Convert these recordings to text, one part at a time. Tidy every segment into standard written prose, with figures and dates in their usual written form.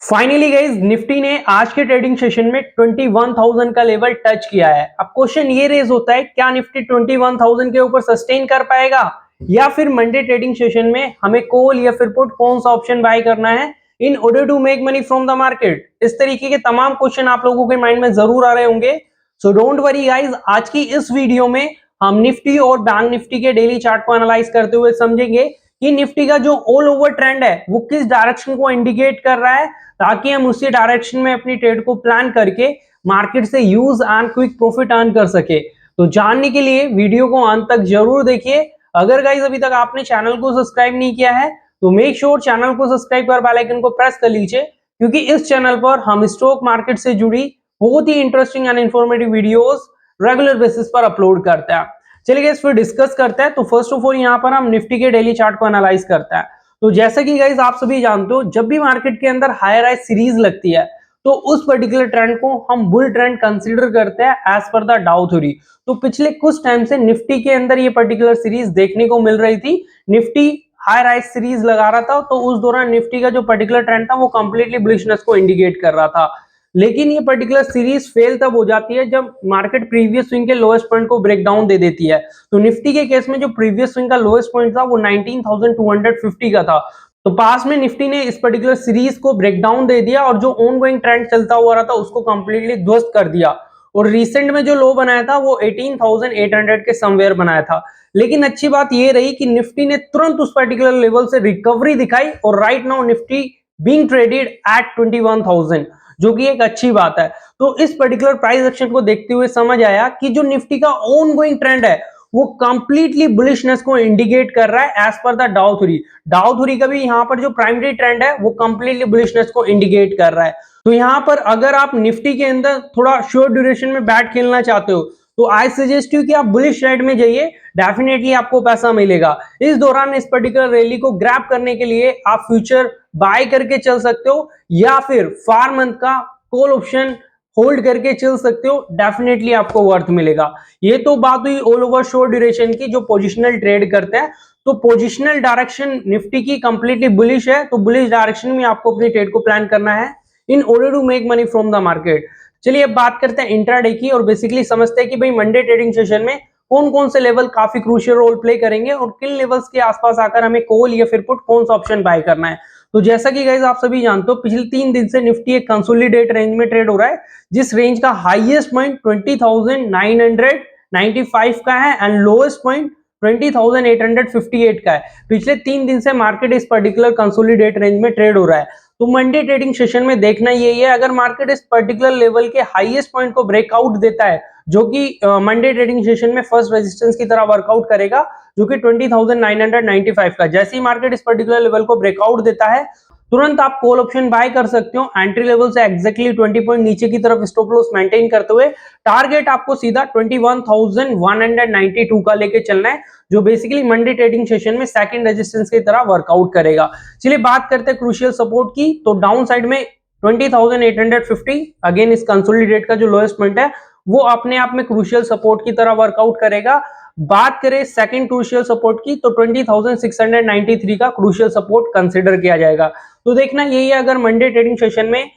Finally guys Nifty ने आज के ट्रेडिंग सेशन में 21,000 का लेवल टच किया है। अब क्वेश्चन ये रेज होता है, क्या निफ्टी 21,000 के ऊपर सस्टेन कर पाएगा या फिर मंडे ट्रेडिंग सेशन में हमें कॉल या फिर पुट कौन सा ऑप्शन बाय करना है in order to make money from the market. इस तरीके के तमाम क्वेश्चन आप लोगों के माइंड में जरूर आ रहे होंगे। सो डोंट वरी गाइज, आज की इस वीडियो में हम निफ्टी और बैंक निफ्टी के डेली चार्ट को एनालाइज करते हुए समझेंगे कि निफ्टी का जो ऑल ओवर ट्रेंड है वो किस डायरेक्शन को इंडिकेट कर रहा है, ताकि हम उसी डायरेक्शन में अपनी ट्रेड को प्लान करके मार्केट से use and quick profit earn कर सके। तो जानने के लिए वीडियो को अंत तक जरूर देखिए। अगर गाइस अभी तक आपने चैनल को सब्सक्राइब नहीं किया है तो मेक श्योर चैनल को सब्सक्राइब कर बेल आइकन को प्रेस कर लीजिए, क्योंकि इस चैनल पर हम स्टॉक मार्केट से जुड़ी बहुत ही interesting and informative videos regular basis पर अपलोड करते हैं। चलिए गाइस फिर डिस्कस करते हैं। तो फर्स्ट ऑफ ऑल यहाँ पर हम निफ्टी के डेली चार्ट को एनालाइज करते हैं। तो जैसा कि गाइस आप सभी जानते हो, जब भी मार्केट के अंदर हायर हाई सीरीज लगती है तो उस पर्टिकुलर ट्रेंड को हम बुल ट्रेंड कंसीडर करते हैं as per the Dow theory. तो पिछले कुछ टाइम से निफ्टी के अंदर ये पर्टिकुलर सीरीज देखने को मिल रही थी। निफ्टी हायर हाई सीरीज लगा रहा था तो उस दौरान निफ्टी का जो पर्टिकुलर ट्रेंड था वो कंप्लीटली बुलिशनेस को इंडिकेट कर रहा था। लेकिन ये पर्टिकुलर सीरीज फेल तब हो जाती है जब मार्केट प्रीवियस स्विंग के लोएस्ट पॉइंट को ब्रेक डाउन दे देती है। तो निफ्टी के केस में जो प्रीवियस स्विंग का लोएस्ट पॉइंट था वो 19,250 का था। तो पास में निफ्टी ने इस पर्टिकुलर सीरीज को ब्रेक डाउन दे दिया और जो ऑनगोइंग ट्रेंड चलता हुआ रहा था उसको कंप्लीटली ध्वस्त कर दिया। और रिसेंट में जो लो बनाया था वो 18,800 के समवेयर बनाया था। लेकिन अच्छी बात ये रही कि निफ्टी ने तुरंत उस पर्टिकुलर लेवल से रिकवरी दिखाई और right now Nifty being traded at 21,000, जो कि एक अच्छी बात है। तो इस पर्टिकुलर प्राइस एक्शन को देखते हुए समझ आया कि जो निफ्टी का ऑनगोइंग ट्रेंड है वो कंप्लीटली बुलिशनेस को इंडिकेट कर रहा है as per the Dow theory. डाउ थ्योरी का भी यहाँ पर जो प्राइमरी ट्रेंड है वो कंप्लीटली बुलिशनेस को इंडिकेट कर रहा है। तो यहाँ पर अगर आप निफ्टी के अंदर थोड़ा शॉर्ट ड्यूरेशन में बैट खेलना चाहते हो तो आई सजेस्ट यू कि आप बुलिश साइड में जाइए, डेफिनेटली आपको पैसा मिलेगा। इस दौरान इस पर्टिकुलर रैली को ग्रैब करने के लिए आप फ्यूचर बाय करके चल सकते हो या फिर 4 मंथ का कॉल ऑप्शन होल्ड करके चल सकते हो, डेफिनेटली आपको वर्थ मिलेगा। ये तो बात हुई ऑल ओवर शॉर्ट ड्यूरेशन की, जो पोजिशनल ट्रेड करते हैं। तो पोजिशनल डायरेक्शन निफ्टी की कंप्लीटली बुलिश है, तो बुलिश डायरेक्शन में आपको अपनी ट्रेड को प्लान करना है in order to make money from the market. चलिए अब बात करते हैं इंट्राडे की और बेसिकली समझते हैं कि भाई मंडे ट्रेडिंग सेशन में कौन कौन से लेवल काफी क्रूशियल रोल प्ले करेंगे और किन लेवल्स के आसपास आकर हमें कॉल या फिर पुट कौन सा ऑप्शन बाय करना है। तो जैसा कि गाइस आप सभी जानते हो, पिछले 3 दिन से निफ्टी एक कंसोलिडेट रेंज में ट्रेड हो रहा है, जिस रेंज का हाईएस्ट पॉइंट 20,995 का है एंड लोएस्ट पॉइंट 20,858 का है। पिछले 3 दिन से मार्केट इस पर्टिकुलर कंसोलिडेट रेंज में ट्रेड हो रहा है। तो मंडे ट्रेडिंग सेशन में देखना यही है, अगर मार्केट इस पर्टिकुलर लेवल के हाईएस्ट पॉइंट को ब्रेकआउट देता है, जो कि मंडे ट्रेडिंग सेशन में फर्स्ट रेजिस्टेंस की तरह वर्कआउट करेगा, जो कि 20,995 का, जैसे ही मार्केट इस पर्टिकुलर लेवल को ब्रेकआउट देता है तुरंत आप कॉल ऑप्शन बाय कर सकते हो। एंट्री लेवल से एग्जैक्टली 20 पॉइंट नीचे की तरफ स्टॉप लॉस मेंटेन करते हुए टारगेट आपको सीधा 21,192 का लेके चलना है, जो बेसिकली मंडे ट्रेडिंग सेशन में सेकंड रेजिस्टेंस की तरह वर्कआउट करेगा। चलिए बात करते हैं क्रूशियल सपोर्ट की। तो डाउन साइड में 20,850 अगेन इस कंसोलिडेट का जो लोएस्ट पॉइंट है वो अपने आप में क्रूशियल सपोर्ट की तरह वर्कआउट करेगा। बात करें सेकंड क्रूशियल सपोर्ट की तो 20,693 का क्रूशियल सपोर्ट कंसीडर किया जाएगा। तो देखना यही है, अगर मंडे ट्रेडिंग सेशन में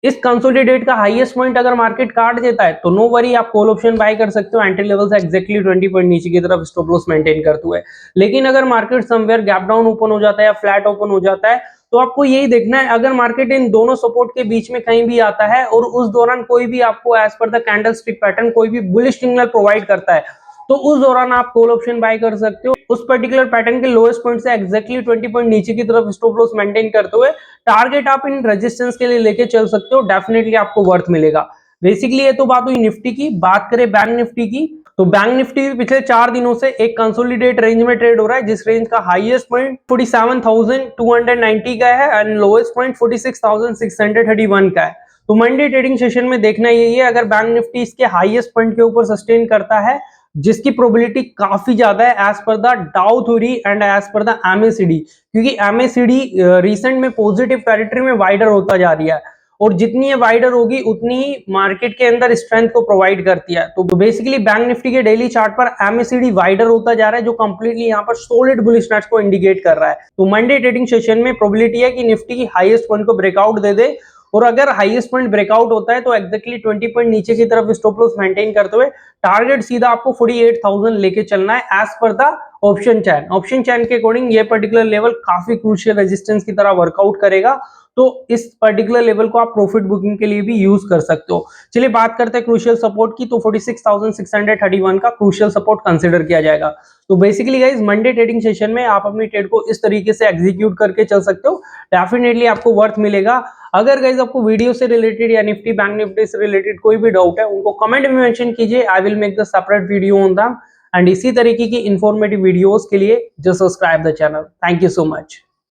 इस कंसोलिडेट का हाईएस्ट पॉइंट अगर मार्केट काट देता है तो नो वरी, आप कॉल ऑप्शन बाय कर सकते हो एंट्री लेवल से एग्जैक्टली 20 पॉइंट नीचे की तरफ स्टॉप लॉस मेंटेन करते हुए। लेकिन अगर market somewhere gap down open हो जाता है या फ्लैट ओपन हो जाता है तो आपको यही देखना है, अगर मार्केट इन दोनों सपोर्ट के बीच में कहीं भी आता है और उस दौरान कोई भी आपको as per the candle stick pattern कोई भी बुलिश सिग्नल प्रोवाइड करता है तो उस दौरान आप कॉल ऑप्शन बाय कर सकते हो। उस पर्टिकुलर पैटर्न के लोएस्ट पॉइंट से एग्जैक्टली 20 पॉइंट नीचे की तरफ स्टॉप लॉस मेंटेन करते हुए टारगेट आप इन रेजिस्टेंस के लिए लेके चल सकते हो, डेफिनेटली आपको वर्थ मिलेगा। बेसिकली ये तो बात हुई निफ्टी की। बात करें बैंक निफ्टी की तो बैंक निफ्टी पिछले 4 दिनों से एक कंसोलिडेट रेंज में ट्रेड हो रहा है, जिस रेंज का हाईएस्ट पॉइंट 47,290 का है एंड लोएस्ट पॉइंट 46,631 का है। तो मंडे ट्रेडिंग सेशन में देखना यही है, अगर बैंक निफ्टी इसके हाईएस्ट पॉइंट के ऊपर सस्टेन करता है, जिसकी प्रोबेबिलिटी काफी ज्यादा है as per the Dow theory and as per the MACD, क्योंकि एमएसीडी रिसेंट में पॉजिटिव टेरिटरी में वाइडर होता जा रही है और जितनी ये वाइडर होगी उतनी ही मार्केट के अंदर स्ट्रेंथ को प्रोवाइड करती है। तो बेसिकली बैंक निफ्टी के डेली चार्ट पर MACD वाइडर होता जा रहा है, जो कंप्लीटली यहाँ पर सॉलिड बुलिशनेस को इंडिकेट कर रहा है। तो मंडे ट्रेडिंग सेशन में प्रोबेबिलिटी है कि निफ्टी हाईएस्ट पॉइंट को ब्रेकआउट दे दे, और अगर हाईएस्ट पॉइंट ब्रेकआउट होता है तो एक्जैक्टली 20 पॉइंट नीचे की तरफ स्टॉप लॉस मेंटेन करते हुए टारगेट सीधा आपको 48,000 लेके चलना है as per the option chain. Option chain के अकॉर्डिंग ये पर्टिकुलर लेवल काफी क्रूशियल रेजिस्टेंस की तरह वर्कआउट करेगा, तो इस पर्टिकुलर लेवल को आप प्रॉफिट बुकिंग के लिए भी यूज कर सकते हो। चलिए बात करते हैं क्रूशियल सपोर्ट की, तो 46,631 का क्रूशियल सपोर्ट कंसीडर किया जाएगा। तो basically guys Monday trading session में आप अपनी ट्रेड को इस तरीके से एग्जीक्यूट करके चल सकते हो, डेफिनेटली आपको वर्थ मिलेगा। अगर गाइस आपको वीडियो से रिलेटेड या निफ्टी बैंक निफ्टी से रिलेटेड कोई भी डाउट है, उनको कमेंट में मेंशन कीजिए, I will make the separate video on them. And इसी तरीके की इंफॉर्मेटिव वीडियोस के लिए just subscribe the channel. Thank you so much.